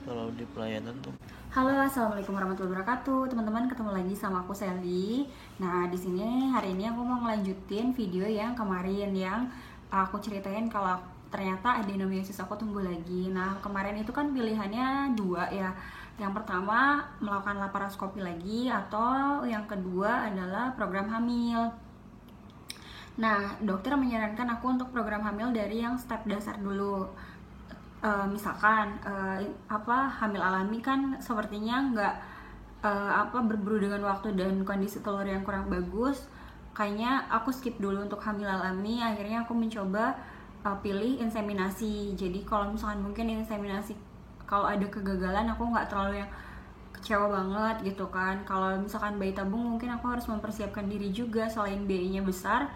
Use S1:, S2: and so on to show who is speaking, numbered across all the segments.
S1: kalau di pelayanan tuh.
S2: Halo, assalamualaikum warahmatullahi wabarakatuh, teman-teman. Ketemu lagi sama aku Sally. Nah, di sini hari ini aku mau ngelanjutin video yang kemarin yang aku ceritain kalau ternyata adenomyosis aku tumbuh lagi. Nah, kemarin itu kan pilihannya dua ya. Yang pertama melakukan laparoskopi lagi, atau yang kedua adalah program hamil. Nah, dokter menyarankan aku untuk program hamil dari yang step dasar dulu. Misalkan hamil alami kan sepertinya nggak berburu dengan waktu dan kondisi telur yang kurang bagus. Kayaknya aku skip dulu untuk hamil alami. Akhirnya aku mencoba pilih inseminasi. Jadi kalau misalkan mungkin inseminasi kalau ada kegagalan, aku nggak terlalu yang kecewa banget gitu kan. Kalau misalkan bayi tabung, mungkin aku harus mempersiapkan diri juga. Selain biayanya besar,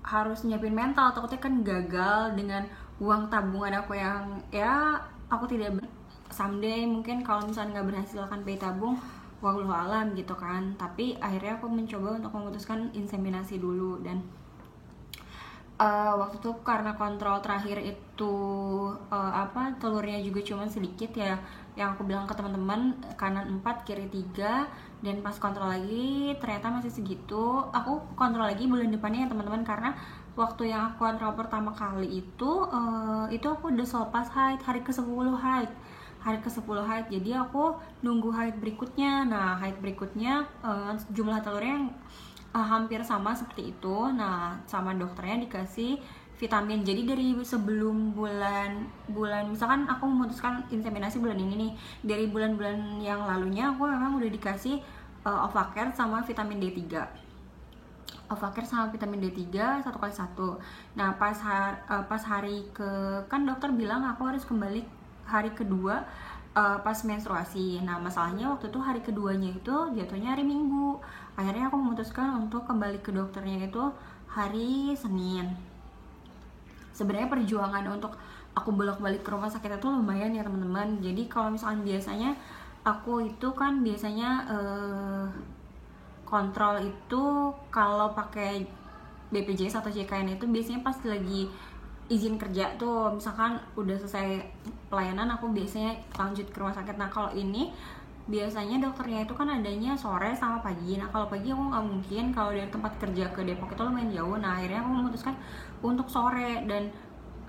S2: harus nyiapin mental, takutnya kan gagal dengan uang tabungan aku yang ya aku tidak someday mungkin kalau misalnya nggak berhasilkan bayi tabung, wallahu alam gitu kan. Tapi akhirnya aku mencoba untuk memutuskan inseminasi dulu. Dan waktu itu karena kontrol terakhir itu telurnya juga cuma sedikit ya, yang aku bilang ke teman-teman, kanan 4 kiri 3, dan pas kontrol lagi ternyata masih segitu. Aku kontrol lagi bulan depannya ya teman-teman, karena waktu yang aku kontrol pertama kali itu aku udah selepas haid, hari ke-10 haid. Jadi aku nunggu haid berikutnya. Nah, haid berikutnya jumlah telurnya yang hampir sama seperti itu. Nah, sama dokternya dikasih vitamin. Jadi dari sebelum bulan misalkan aku memutuskan inseminasi bulan ini nih, dari bulan-bulan yang lalunya aku memang udah dikasih Ovacare sama vitamin D3. Ovacare sama vitamin D3 1x1. Nah, pas hari kan dokter bilang aku harus kembali hari kedua pas menstruasi. Nah, masalahnya waktu itu hari keduanya itu jatuhnya hari Minggu. Akhirnya aku memutuskan untuk kembali ke dokternya itu hari Senin. Sebenarnya perjuangan untuk aku bolak-balik ke rumah sakit itu lumayan ya teman-teman. Jadi kalau misalkan biasanya aku itu kan biasanya kontrol itu kalau pakai BPJS atau JKN itu biasanya pas lagi izin kerja tuh, misalkan udah selesai pelayanan aku biasanya lanjut ke rumah sakit. Nah, kalau ini biasanya dokternya itu kan adanya sore sama pagi. Nah, kalau pagi aku nggak mungkin, kalau dari tempat kerja ke Depok itu lumayan jauh. Nah, akhirnya aku memutuskan untuk sore. Dan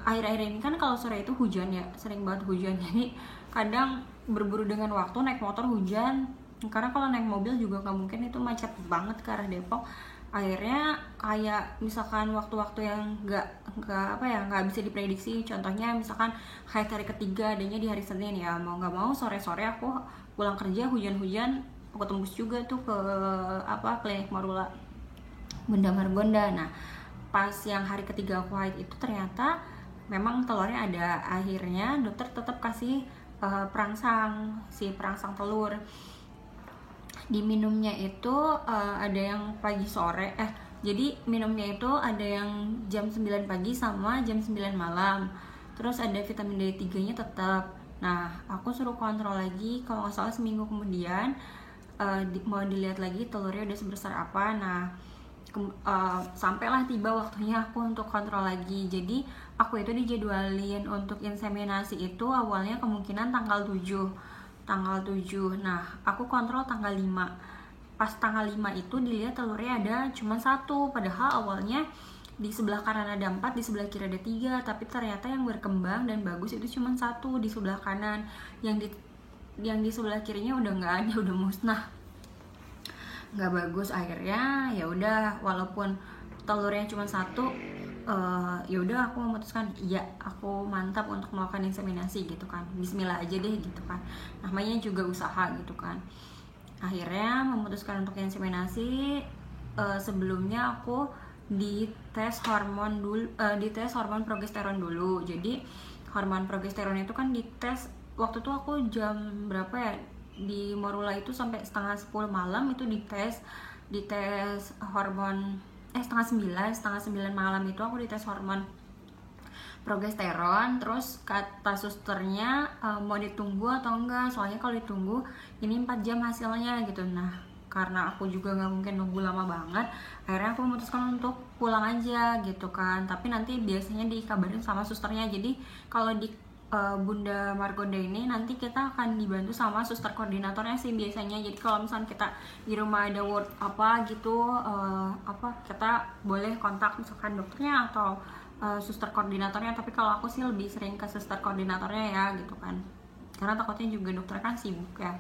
S2: akhir-akhir ini kan kalau sore itu hujan ya, sering banget hujan. Jadi kadang berburu dengan waktu, naik motor hujan, karena kalau naik mobil juga nggak mungkin, itu macet banget ke arah Depok. Akhirnya kayak misalkan waktu-waktu yang nggak bisa diprediksi, contohnya misalkan hari ketiga adanya di hari Senin, ya mau nggak mau sore-sore aku pulang kerja hujan-hujan, aku tembus juga tuh ke klinik Marula Bunda Margonda. Nah, pas yang hari ketiga aku haid itu ternyata memang telurnya ada. Akhirnya dokter tetap kasih perangsang telur. Diminumnya itu ada yang pagi sore, jadi minumnya itu ada yang jam 9 pagi sama jam 9 malam. Terus ada vitamin D3 nya tetap. Nah, aku suruh kontrol lagi, kalau nggak salah seminggu kemudian mau dilihat lagi telurnya udah sebesar apa. Nah, sampailah tiba waktunya aku untuk kontrol lagi. Jadi aku itu dijadwalin untuk inseminasi itu awalnya kemungkinan tanggal 7. Nah, aku kontrol tanggal 5. Pas tanggal 5 itu dilihat telurnya ada cuma 1, padahal awalnya di sebelah kanan ada 4, di sebelah kiri ada 3, tapi ternyata yang berkembang dan bagus itu cuma 1 di sebelah kanan. Yang di sebelah kirinya udah nggak ada, udah musnah, nggak bagus. Akhirnya ya udah, walaupun telurnya cuma 1, ya udah aku memutuskan iya aku mantap untuk melakukan inseminasi gitu kan, bismillah aja deh gitu kan, namanya juga usaha gitu kan. Akhirnya memutuskan untuk inseminasi. Sebelumnya aku dites hormon dulu, dites hormon progesteron dulu. Jadi hormon progesteron itu kan dites waktu itu aku jam berapa ya di Morula itu, sampai setengah 10 malam itu dites hormon. Setengah 9 malam itu aku dites hormon progesteron. Terus kata susternya mau ditunggu atau enggak, soalnya kalau ditunggu ini 4 jam hasilnya gitu. Nah, karena aku juga nggak mungkin nunggu lama banget, akhirnya aku memutuskan untuk pulang aja gitu kan. Tapi nanti biasanya dikabarin sama susternya. Jadi kalau di Bunda Margonda ini nanti kita akan dibantu sama suster koordinatornya sih biasanya. Jadi kalau misalnya kita di rumah ada ward apa gitu, kita boleh kontak misalkan dokternya atau suster koordinatornya. Tapi kalau aku sih lebih sering ke suster koordinatornya ya gitu kan, karena takutnya juga dokter kan sibuk ya.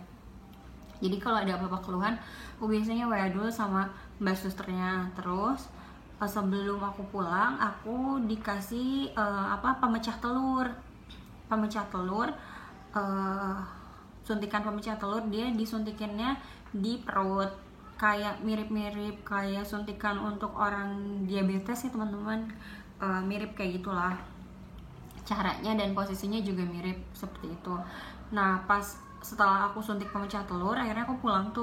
S2: Jadi kalau ada apa-apa keluhan, aku biasanya WA dulu sama mbak susternya. Terus sebelum aku pulang, aku dikasih pemecah telur. Suntikan pemecah telur, dia disuntikinnya di perut, kayak mirip-mirip kayak suntikan untuk orang diabetes ya teman-teman. Mirip kayak gitulah caranya, dan posisinya juga mirip seperti itu. Nah pas setelah aku suntik pemecah telur, akhirnya aku pulang.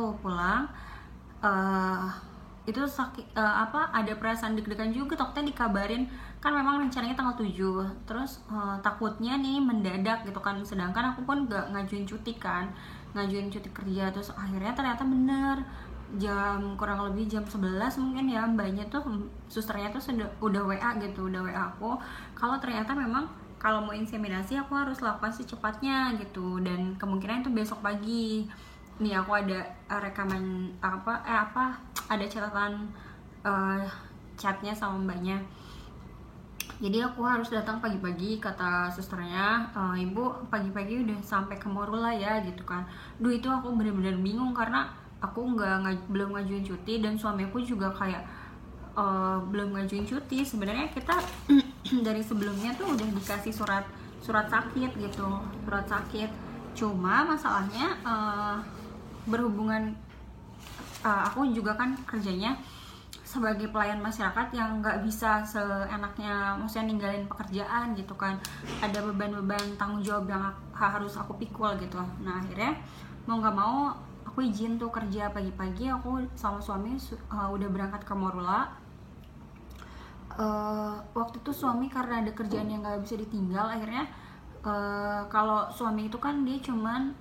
S2: Itu sakit, ada perasaan deg-degan juga, takutnya dikabarin kan, memang rencananya tanggal 7, terus takutnya nih mendadak gitu kan, sedangkan aku pun gak ngajuin cuti kerja. Terus akhirnya ternyata bener, kurang lebih jam 11 mungkin ya, mbaknya tuh, susternya tuh udah WA aku kalau ternyata memang kalau mau inseminasi aku harus lakukan secepatnya gitu, dan kemungkinan itu besok pagi. Nih aku ada rekaman ada catatan chatnya sama mbaknya. Jadi aku harus datang pagi-pagi, kata susternya, ibu pagi-pagi udah sampai ke Morula ya gitu kan. Itu aku bener-bener bingung karena aku belum ngajuin cuti, dan suami aku juga kayak belum ngajuin cuti. Sebenarnya kita dari sebelumnya tuh udah dikasih surat sakit gitu, surat sakit. Cuma masalahnya berhubungan aku juga kan kerjanya sebagai pelayan masyarakat yang nggak bisa seenaknya, maksudnya ninggalin pekerjaan gitu kan. Ada beban-beban tanggung jawab yang harus aku pikul gitu. Nah akhirnya mau nggak mau aku izin tuh kerja pagi-pagi. Aku sama suami udah berangkat ke Morula. Waktu itu suami karena ada kerjaan yang nggak bisa ditinggal, akhirnya kalau suami itu kan dia cuman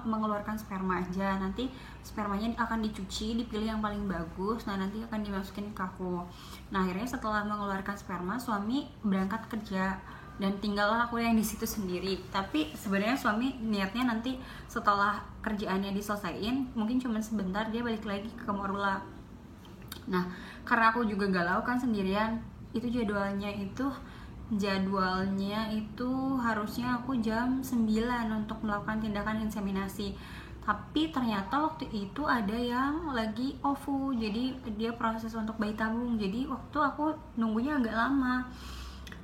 S2: mengeluarkan sperma aja. Nanti spermanya akan dicuci, dipilih yang paling bagus, nah nanti akan dimasukin ke aku. Nah akhirnya setelah mengeluarkan sperma, suami berangkat kerja dan tinggallah aku yang di situ sendiri. Tapi sebenarnya suami niatnya nanti setelah kerjaannya diselesain, mungkin cuman sebentar dia balik lagi ke Morula. Nah karena aku juga galau kan sendirian, itu jadwalnya itu harusnya aku jam 9 untuk melakukan tindakan inseminasi. Tapi ternyata waktu itu ada yang lagi OVU, jadi dia proses untuk bayi tabung. Jadi waktu aku nunggunya agak lama,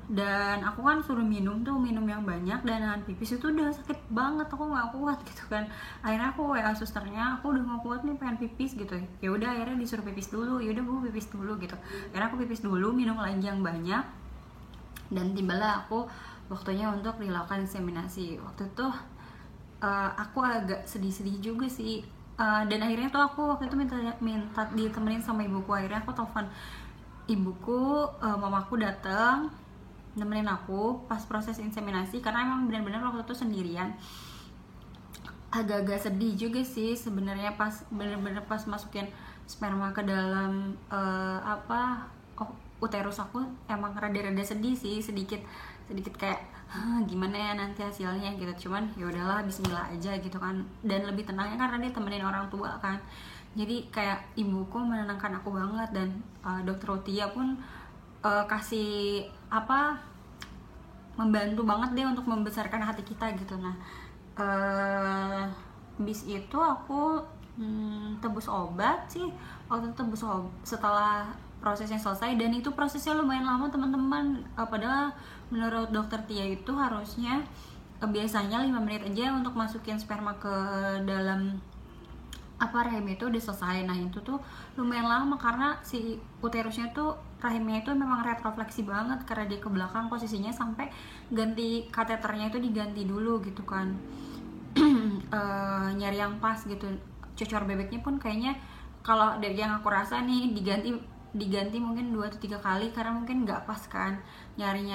S2: dan aku kan suruh minum yang banyak, dan nahan pipis itu udah sakit banget, aku nggak kuat gitu kan. Akhirnya aku WA susternya, aku udah nggak kuat nih, pengen pipis gitu. Ya udah akhirnya disuruh pipis dulu. Ya udah bu, pipis dulu gitu. Akhirnya aku pipis dulu, minum lagi yang banyak, dan tibalah aku waktunya untuk dilakukan inseminasi. Waktu itu aku agak sedih-sedih juga sih, dan akhirnya tuh aku waktu itu minta ditemenin sama ibuku. Akhirnya aku telepon ibuku, mamaku datang nemenin aku pas proses inseminasi, karena emang benar-benar waktu itu sendirian. Agak-agak sedih juga sih sebenarnya pas bener-bener pas masukin sperma ke dalam uterus aku. Emang rada-rada sedih sih, sedikit kayak gimana ya nanti hasilnya gitu. Cuman ya udahlah, bismillah aja gitu kan. Dan lebih tenangnya karena dia temenin orang tua kan. Jadi kayak ibuku menenangkan aku banget, dan dokter Utia pun kasih membantu banget deh untuk membesarkan hati kita gitu. Nah bis itu aku tebus obat sih waktu itu, setelah prosesnya selesai. Dan itu prosesnya lumayan lama teman-teman, padahal menurut dokter Tia itu harusnya biasanya 5 menit aja untuk masukin sperma ke dalam rahim itu udah selesai. Nah itu tuh lumayan lama karena si uterusnya tuh, rahimnya itu memang retrofleksi banget karena dia ke belakang posisinya, sampai ganti kateternya itu diganti dulu gitu kan. Nyari yang pas gitu. Cocor bebeknya pun kayaknya kalau dari yang aku rasa nih diganti mungkin 2 atau 3 kali, karena mungkin nggak pas kan, nyari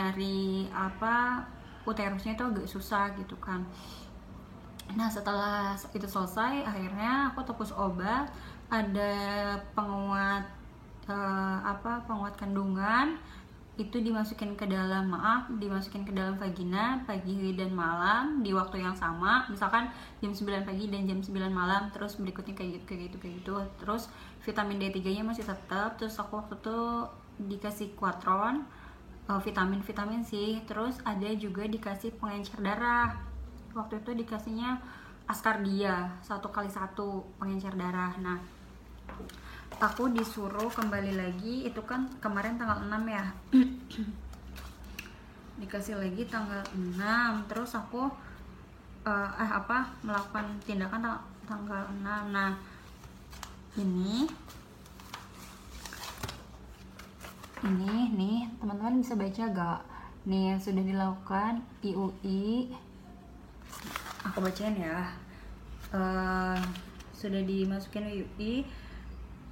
S2: uterusnya itu agak susah gitu kan. Nah setelah itu selesai, akhirnya aku tebus obat, ada penguat penguat kandungan, itu dimasukin ke dalam vagina pagi dan malam di waktu yang sama, misalkan jam 9 pagi dan jam 9 malam, terus berikutnya kayak gitu. Terus vitamin D3 nya masih tetap. Terus aku waktu itu dikasih Quatron, vitamin sih. Terus ada juga dikasih pengencer darah, waktu itu dikasihnya Ascardia 1x1 pengencer darah. Nah aku disuruh kembali lagi, itu kan kemarin tanggal 6 ya dikasih lagi tanggal 6, terus aku melakukan tindakan tanggal 6. Nah ini nih teman-teman bisa baca gak nih yang sudah dilakukan IUI, aku bacain ya. Sudah dimasukin IUI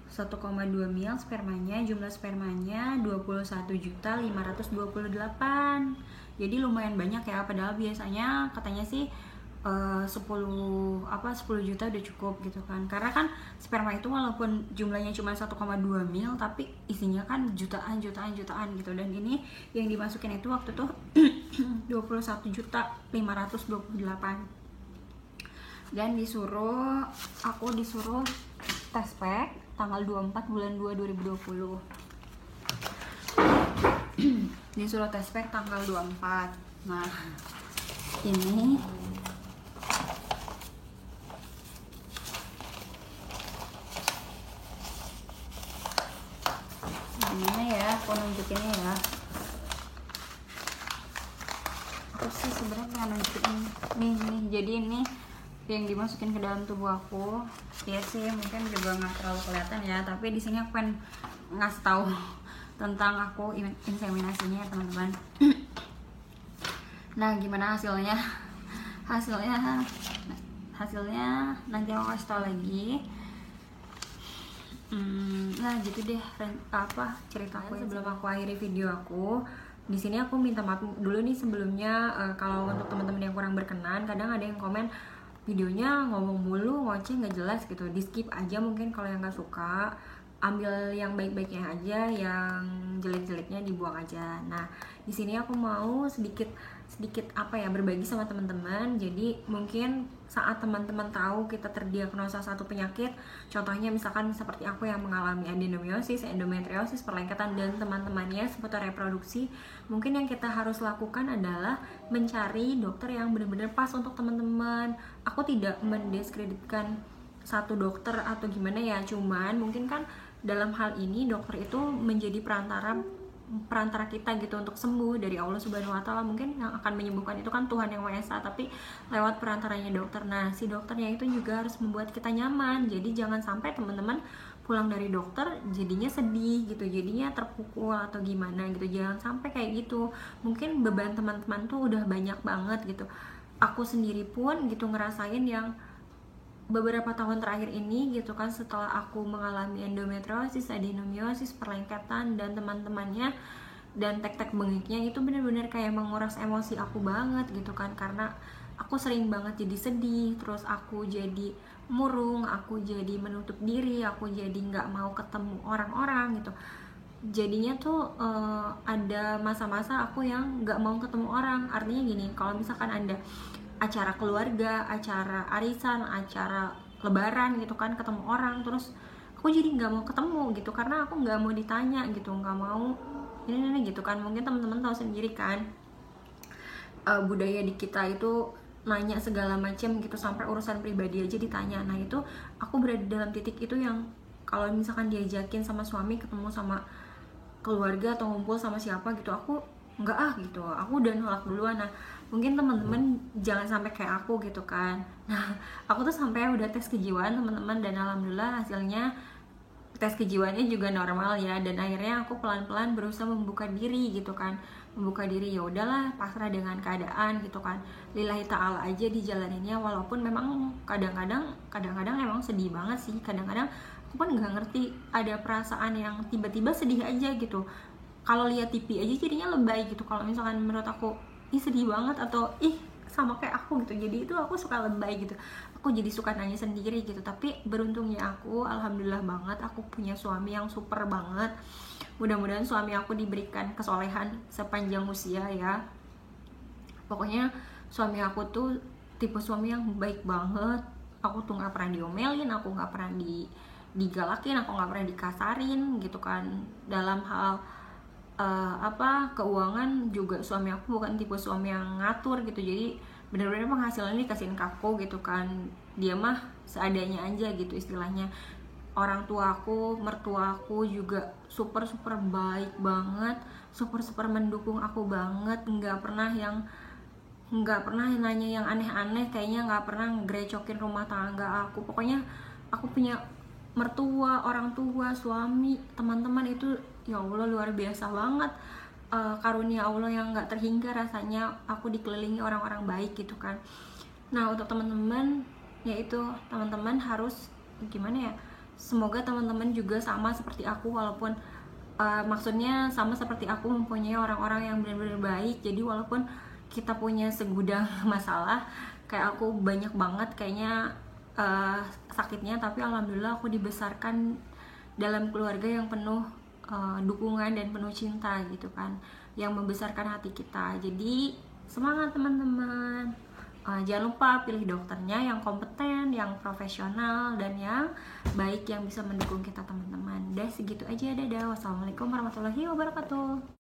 S2: 1,2 mil spermanya, jumlah spermanya 21.528. Jadi lumayan banyak ya, padahal biasanya katanya sih 10 juta udah cukup gitu kan. Karena kan sperma itu walaupun jumlahnya cuma 1,2 mil tapi isinya kan jutaan gitu. Dan ini yang dimasukin itu waktu tuh 21.528. Dan aku disuruh tes pack tanggal 24 bulan 2 2020. Disuruh tes pack tanggal 24. Nah ini gimana ya aku nunjukinnya ya. Aku sih sebenarnya pengen nunjukin nih. Jadi ini yang dimasukin ke dalam tubuh aku ya sih, mungkin juga nggak terlalu kelihatan ya, tapi di sini aku pengen ngasih tahu tentang aku inseminasinya ya teman-teman. Nah gimana hasilnya nanti aku kasih tahu lagi. Nah gitu deh cerita aku ya. Sebelum aku akhiri video aku di sini, aku minta maaf dulu nih sebelumnya kalau untuk teman-teman yang kurang berkenan. Kadang ada yang komen videonya ngomong mulu, ngoceh nggak jelas gitu, di skip aja mungkin kalau yang nggak suka. Ambil yang baik-baiknya aja, yang jelek-jeleknya dibuang aja. Nah di sini aku mau sedikit berbagi sama teman-teman. Jadi mungkin saat teman-teman tahu kita terdiagnosa satu penyakit, contohnya misalkan seperti aku yang mengalami adenomiosis, endometriosis, perlengketan dan teman-temannya seputar reproduksi, mungkin yang kita harus lakukan adalah mencari dokter yang benar-benar pas untuk teman-teman. Aku tidak mendiskreditkan satu dokter atau gimana ya, cuman mungkin kan dalam hal ini dokter itu menjadi perantara kita gitu untuk sembuh dari Allah Subhanahu wa Ta'ala. Mungkin yang akan menyembuhkan itu kan Tuhan Yang Maha Esa, tapi lewat perantaranya dokter. Nah si dokternya itu juga harus membuat kita nyaman. Jadi jangan sampai teman-teman pulang dari dokter jadinya sedih gitu, jadinya terpukul atau gimana gitu. Jangan sampai kayak gitu. Mungkin beban teman-teman tuh udah banyak banget gitu. Aku sendiri pun gitu ngerasain yang beberapa tahun terakhir ini gitu kan, setelah aku mengalami endometriosis, adenomiosis, perlengketan dan teman-temannya, dan tek-tek bengeknya itu benar-benar kayak menguras emosi aku banget gitu kan. Karena aku sering banget jadi sedih, terus aku jadi murung, aku jadi menutup diri, aku jadi nggak mau ketemu orang-orang gitu. Jadinya tuh ada masa-masa aku yang nggak mau ketemu orang. Artinya gini, kalau misalkan ada acara keluarga, acara arisan, acara lebaran gitu kan, ketemu orang, terus aku jadi nggak mau ketemu gitu, karena aku nggak mau ditanya gitu, nggak mau ini gitu kan. Mungkin teman-teman tahu sendiri kan, budaya di kita itu nanya segala macam gitu, sampai urusan pribadi aja ditanya. Nah itu aku berada dalam titik itu yang kalau misalkan diajakin sama suami ketemu sama keluarga atau ngumpul sama siapa gitu, aku nggak gitu, aku udah nolak duluan. Nah mungkin teman-teman jangan sampai kayak aku gitu kan. Nah aku tuh sampai udah tes kejiwaan teman-teman, dan alhamdulillah hasilnya tes kejiwaannya juga normal ya. Dan akhirnya aku pelan-pelan berusaha membuka diri gitu kan, ya udahlah pasrah dengan keadaan gitu kan, lillahi ta'ala aja dijalaninnya. Walaupun memang kadang-kadang emang sedih banget sih, kadang-kadang aku pun nggak ngerti, ada perasaan yang tiba-tiba sedih aja gitu. Kalau lihat TV aja jadinya lebay gitu. Kalau misalkan menurut aku ih sedih banget atau ih sama kayak aku gitu. Jadi itu aku suka lebay gitu, aku jadi suka nanya sendiri gitu. Tapi beruntungnya aku, alhamdulillah banget, aku punya suami yang super banget. Mudah-mudahan suami aku diberikan kesolehan sepanjang usia ya. Pokoknya suami aku tuh tipe suami yang baik banget. Aku tuh nggak pernah diomelin, aku nggak pernah digalakin, aku nggak pernah dikasarin gitu kan. Dalam hal keuangan juga suami aku bukan tipe suami yang ngatur gitu. Jadi benar-benar penghasilannya dikasihin ke aku gitu kan. Dia mah seadanya aja gitu istilahnya. Orang tua aku, mertua aku juga super baik banget, super mendukung aku banget. Nggak pernah nanya yang aneh-aneh, kayaknya nggak pernah ngerecokin rumah tangga aku. Pokoknya aku punya mertua, orang tua, suami, teman-teman itu ya Allah luar biasa banget. Karunia Allah yang nggak terhingga rasanya, aku dikelilingi orang-orang baik gitu kan. Nah, untuk teman-teman, yaitu teman-teman harus gimana ya, semoga teman-teman juga sama seperti aku, walaupun maksudnya sama seperti aku mempunyai orang-orang yang benar-benar baik. Jadi walaupun kita punya segudang masalah, kayak aku banyak banget kayaknya sakitnya, tapi alhamdulillah aku dibesarkan dalam keluarga yang penuh dukungan dan penuh cinta gitu kan, yang membesarkan hati kita. Jadi semangat teman-teman. Jangan lupa pilih dokternya yang kompeten, yang profesional, dan yang baik, yang bisa mendukung kita teman-teman. Segitu aja, dadah. Wassalamualaikum warahmatullahi wabarakatuh.